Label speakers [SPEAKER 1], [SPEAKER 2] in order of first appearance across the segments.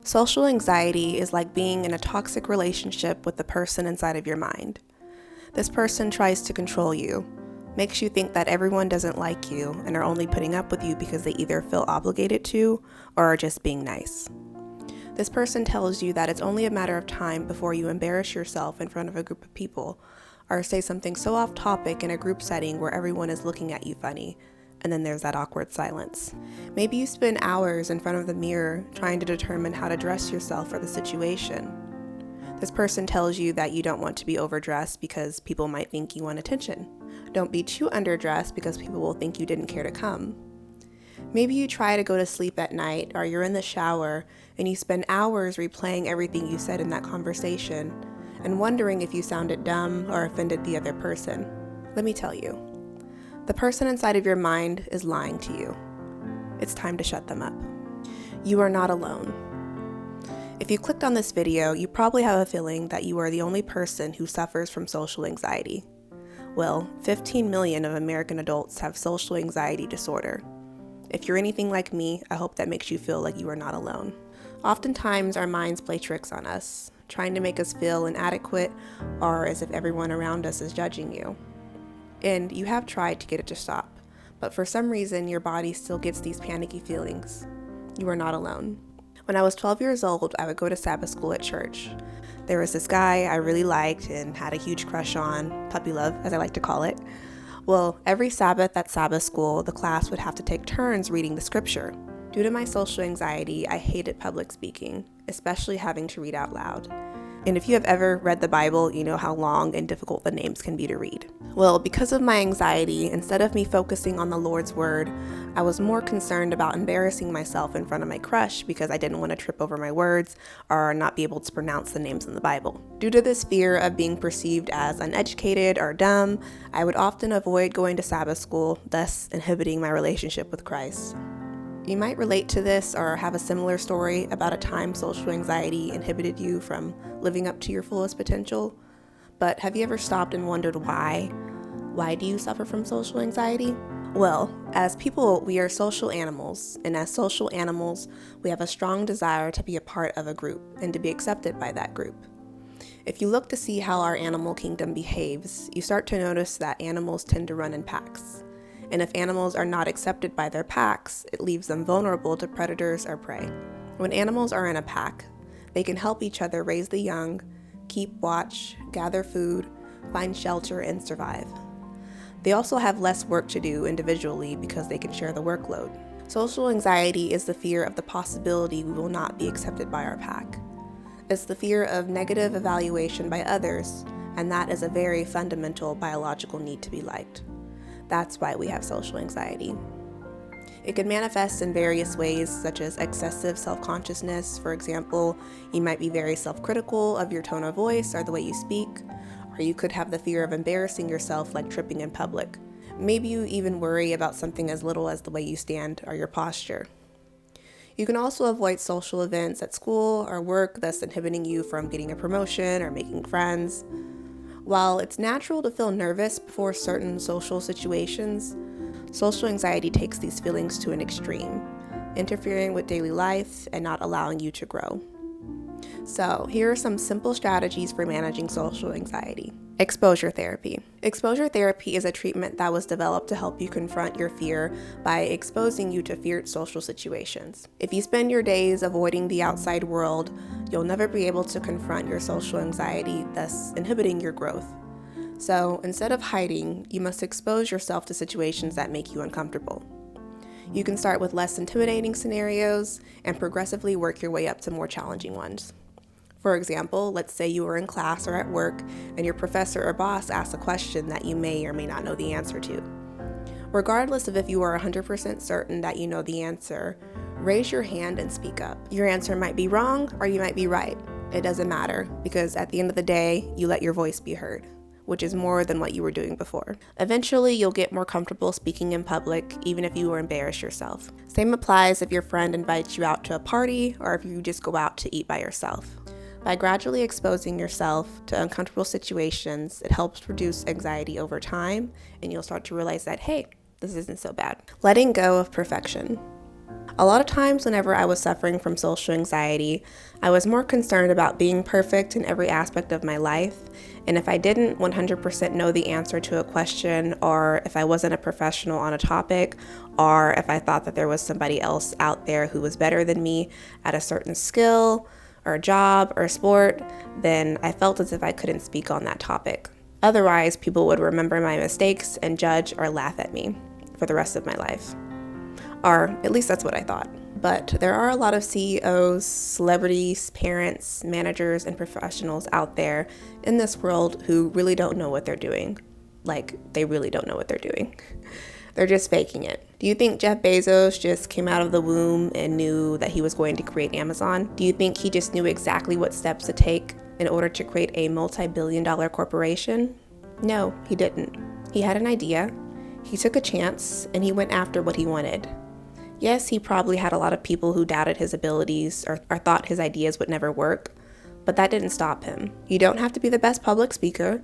[SPEAKER 1] Social anxiety is like being in a toxic relationship with the person inside of your mind. This person tries to control you, makes you think that everyone doesn't like you and are only putting up with you because they either feel obligated to or are just being nice. This person tells you that it's only a matter of time before you embarrass yourself in front of a group of people or say something so off topic in a group setting where everyone is looking at you funny, and then there's that awkward silence. Maybe you spend hours in front of the mirror trying to determine how to dress yourself for the situation. This person tells you that you don't want to be overdressed because people might think you want attention. Don't be too underdressed because people will think you didn't care to come. Maybe you try to go to sleep at night, or you're in the shower and you spend hours replaying everything you said in that conversation and wondering if you sounded dumb or offended the other person. Let me tell you, the person inside of your mind is lying to you. It's time to shut them up. You are not alone. If you clicked on this video, you probably have a feeling that you are the only person who suffers from social anxiety. Well, 15 million of American adults have social anxiety disorder. If you're anything like me, I hope that makes you feel like you are not alone. Oftentimes, our minds play tricks on us, trying to make us feel inadequate or as if everyone around us is judging you. And you have tried to get it to stop, but for some reason, your body still gets these panicky feelings. You are not alone. When I was 12 years old, I would go to Sabbath school at church. There was this guy I really liked and had a huge crush on, puppy love, as I like to call it. Well, every Sabbath at Sabbath school, the class would have to take turns reading the scripture. Due to my social anxiety, I hated public speaking, especially having to read out loud. And if you have ever read the Bible, you know how long and difficult the names can be to read. Well, because of my anxiety, instead of me focusing on the Lord's word, I was more concerned about embarrassing myself in front of my crush because I didn't want to trip over my words or not be able to pronounce the names in the Bible. Due to this fear of being perceived as uneducated or dumb, I would often avoid going to Sabbath school, thus inhibiting my relationship with Christ. You might relate to this or have a similar story about a time social anxiety inhibited you from living up to your fullest potential. But have you ever stopped and wondered why? Why do you suffer from social anxiety? Well, as people, we are social animals, and as social animals, we have a strong desire to be a part of a group and to be accepted by that group. If you look to see how our animal kingdom behaves, you start to notice that animals tend to run in packs. And if animals are not accepted by their packs, it leaves them vulnerable to predators or prey. When animals are in a pack, they can help each other raise the young, keep watch, gather food, find shelter, and survive. They also have less work to do individually because they can share the workload. Social anxiety is the fear of the possibility we will not be accepted by our pack. It's the fear of negative evaluation by others, and that is a very fundamental biological need to be liked. That's why we have social anxiety. It can manifest in various ways, such as excessive self-consciousness. For example, you might be very self-critical of your tone of voice or the way you speak, or you could have the fear of embarrassing yourself, like tripping in public. Maybe you even worry about something as little as the way you stand or your posture. You can also avoid social events at school or work, thus inhibiting you from getting a promotion or making friends. While it's natural to feel nervous before certain social situations, social anxiety takes these feelings to an extreme, interfering with daily life and not allowing you to grow. So, here are some simple strategies for managing social anxiety. Exposure therapy. Exposure therapy is a treatment that was developed to help you confront your fear by exposing you to feared social situations. If you spend your days avoiding the outside world, you'll never be able to confront your social anxiety, thus inhibiting your growth. So, instead of hiding, you must expose yourself to situations that make you uncomfortable. You can start with less intimidating scenarios and progressively work your way up to more challenging ones. For example, let's say you are in class or at work and your professor or boss asks a question that you may or may not know the answer to. Regardless of if you are 100% certain that you know the answer, raise your hand and speak up. Your answer might be wrong or you might be right. It doesn't matter, because at the end of the day, you let your voice be heard, which is more than what you were doing before. Eventually, you'll get more comfortable speaking in public, even if you embarrass yourself. Same applies if your friend invites you out to a party or if you just go out to eat by yourself. By gradually exposing yourself to uncomfortable situations, it helps reduce anxiety over time, and you'll start to realize that, hey, this isn't so bad. Letting go of perfection. A lot of times whenever I was suffering from social anxiety, I was more concerned about being perfect in every aspect of my life. And if I didn't 100% know the answer to a question, or if I wasn't a professional on a topic, or if I thought that there was somebody else out there who was better than me at a certain skill or a job or a sport, then I felt as if I couldn't speak on that topic. Otherwise, people would remember my mistakes and judge or laugh at me for the rest of my life. Or at least that's what I thought. But there are a lot of CEOs, celebrities, parents, managers, and professionals out there in this world who really don't know what they're doing. Like, they really don't know what they're doing. They're just faking it. Do you think Jeff Bezos just came out of the womb and knew that he was going to create Amazon? Do you think he just knew exactly what steps to take in order to create a multi-billion-dollar corporation? No, he didn't. He had an idea, he took a chance, and he went after what he wanted. Yes, he probably had a lot of people who doubted his abilities or thought his ideas would never work, but that didn't stop him. You don't have to be the best public speaker.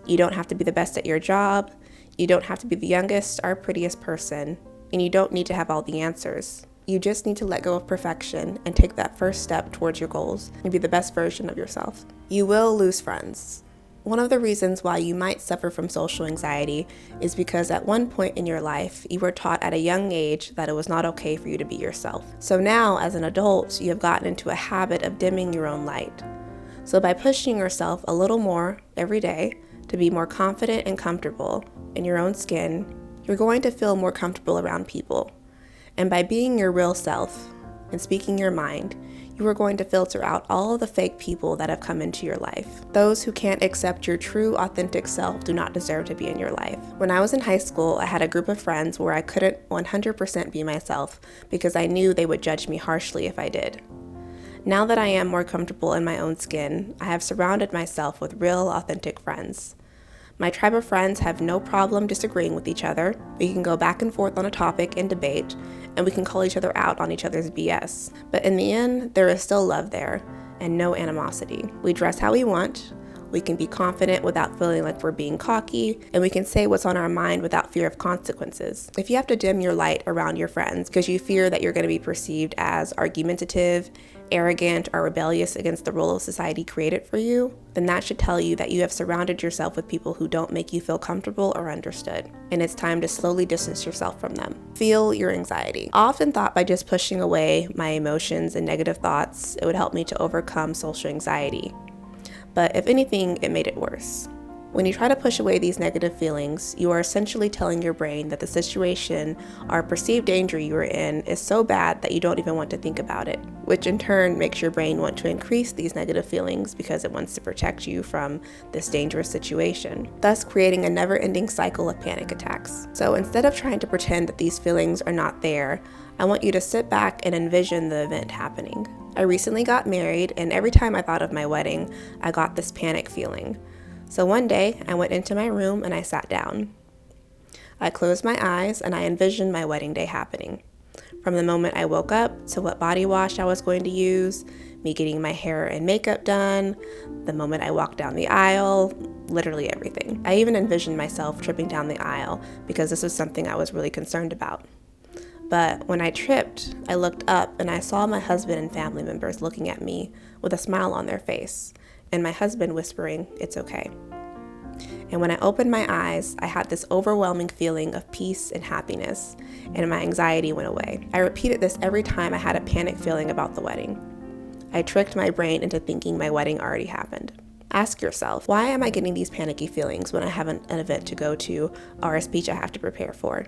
[SPEAKER 1] You don't have to be the best at your job. You don't have to be the youngest or prettiest person, and you don't need to have all the answers. You just need to let go of perfection and take that first step towards your goals and be the best version of yourself. You will lose friends. One of the reasons why you might suffer from social anxiety is because at one point in your life, you were taught at a young age that it was not okay for you to be yourself. So now, as an adult, you have gotten into a habit of dimming your own light. So by pushing yourself a little more every day to be more confident and comfortable in your own skin, you're going to feel more comfortable around people. And by being your real self and speaking your mind, you are going to filter out all of the fake people that have come into your life. Those who can't accept your true, authentic self do not deserve to be in your life. When I was in high school, I had a group of friends where I couldn't 100% be myself because I knew they would judge me harshly if I did. Now that I am more comfortable in my own skin, I have surrounded myself with real, authentic friends. My tribe of friends have no problem disagreeing with each other. We can go back and forth on a topic and debate, and we can call each other out on each other's BS. But in the end, there is still love there and no animosity. We dress how we want. We can be confident without feeling like we're being cocky, and we can say what's on our mind without fear of consequences. If you have to dim your light around your friends because you fear that you're going to be perceived as argumentative, arrogant, or rebellious against the role of society created for you, then that should tell you that you have surrounded yourself with people who don't make you feel comfortable or understood, and it's time to slowly distance yourself from them. Feel your anxiety. I often thought by just pushing away my emotions and negative thoughts, it would help me to overcome social anxiety. But if anything, it made it worse. When you try to push away these negative feelings, you are essentially telling your brain that the situation or perceived danger you are in is so bad that you don't even want to think about it, which in turn makes your brain want to increase these negative feelings because it wants to protect you from this dangerous situation, thus creating a never-ending cycle of panic attacks. So instead of trying to pretend that these feelings are not there, I want you to sit back and envision the event happening. I recently got married, and every time I thought of my wedding, I got this panic feeling. So one day, I went into my room and I sat down. I closed my eyes and I envisioned my wedding day happening. From the moment I woke up to what body wash I was going to use, me getting my hair and makeup done, the moment I walked down the aisle, literally everything. I even envisioned myself tripping down the aisle because this was something I was really concerned about. But when I tripped, I looked up and I saw my husband and family members looking at me with a smile on their face, and my husband whispering, "It's okay." And when I opened my eyes, I had this overwhelming feeling of peace and happiness, and my anxiety went away. I repeated this every time I had a panic feeling about the wedding. I tricked my brain into thinking my wedding already happened. Ask yourself, why am I getting these panicky feelings when I have an event to go to or a speech I have to prepare for?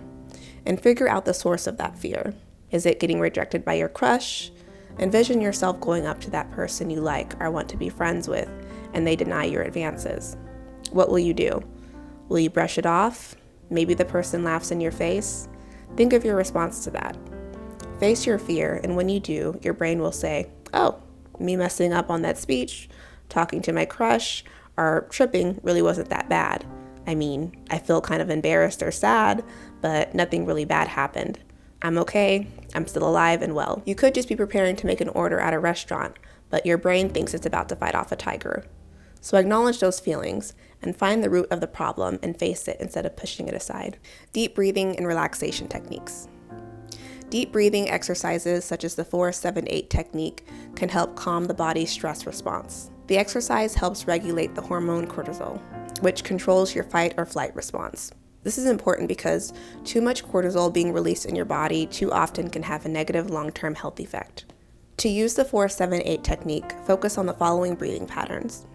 [SPEAKER 1] And figure out the source of that fear. Is it getting rejected by your crush? Envision yourself going up to that person you like or want to be friends with, and they deny your advances. What will you do? Will you brush it off? Maybe the person laughs in your face. Think of your response to that. Face your fear, and when you do, your brain will say, "Oh, me messing up on that speech, talking to my crush, or tripping really wasn't that bad. I mean, I feel kind of embarrassed or sad, but nothing really bad happened. I'm okay, I'm still alive and well." You could just be preparing to make an order at a restaurant, but your brain thinks it's about to fight off a tiger. So acknowledge those feelings and find the root of the problem and face it instead of pushing it aside. Deep breathing and relaxation techniques. Deep breathing exercises such as the 4-7-8 technique can help calm the body's stress response. The exercise helps regulate the hormone cortisol, which controls your fight or flight response. This is important because too much cortisol being released in your body too often can have a negative long-term health effect. To use the 4-7-8 technique, focus on the following breathing patterns.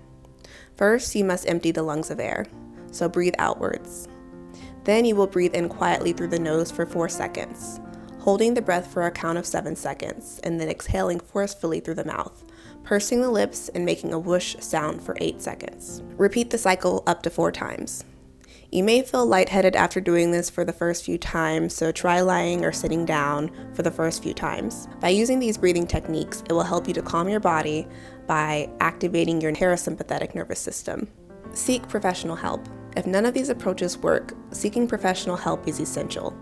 [SPEAKER 1] First, you must empty the lungs of air, so breathe outwards. Then you will breathe in quietly through the nose for 4 seconds, holding the breath for a count of 7 seconds, and then exhaling forcefully through the mouth, pursing the lips and making a whoosh sound for 8 seconds. Repeat the cycle up to 4 times. You may feel lightheaded after doing this for the first few times, so try lying or sitting down for the first few times. By using these breathing techniques, it will help you to calm your body by activating your parasympathetic nervous system. Seek professional help. If none of these approaches work, seeking professional help is essential.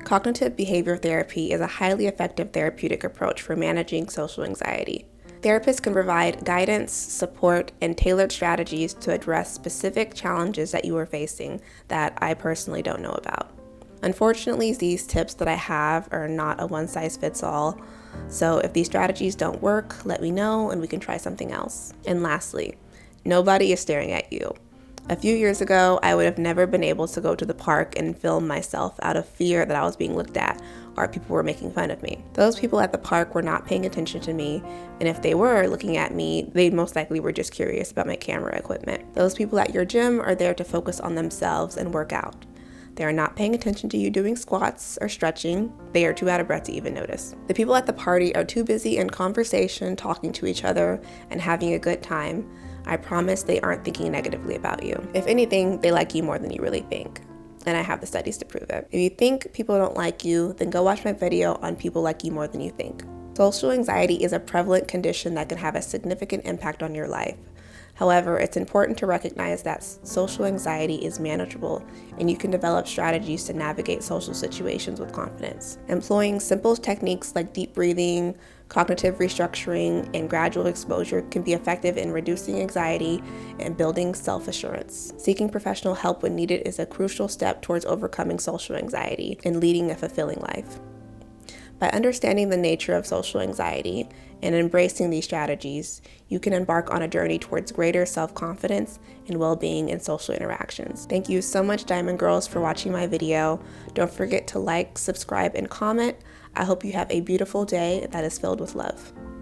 [SPEAKER 1] Cognitive behavior therapy is a highly effective therapeutic approach for managing social anxiety. Therapists can provide guidance, support, and tailored strategies to address specific challenges that you are facing that I personally don't know about. Unfortunately, these tips that I have are not a one-size-fits-all, so if these strategies don't work, let me know and we can try something else. And lastly, nobody is staring at you. A few years ago, I would have never been able to go to the park and film myself out of fear that I was being looked at or people were making fun of me. Those people at the park were not paying attention to me, and if they were looking at me, they most likely were just curious about my camera equipment. Those people at your gym are there to focus on themselves and work out. They are not paying attention to you doing squats or stretching. They are too out of breath to even notice. The people at the party are too busy in conversation, talking to each other, and having a good time. I promise they aren't thinking negatively about you. If anything, they like you more than you really think. And I have the studies to prove it. If you think people don't like you, then go watch my video on people like you more than you think. Social anxiety is a prevalent condition that can have a significant impact on your life. However, it's important to recognize that social anxiety is manageable and you can develop strategies to navigate social situations with confidence. Employing simple techniques like deep breathing, cognitive restructuring, and gradual exposure can be effective in reducing anxiety and building self-assurance. Seeking professional help when needed is a crucial step towards overcoming social anxiety and leading a fulfilling life. By understanding the nature of social anxiety and embracing these strategies, you can embark on a journey towards greater self-confidence and well-being in social interactions. Thank you so much, Diamond Girls, for watching my video. Don't forget to like, subscribe, and comment. I hope you have a beautiful day that is filled with love.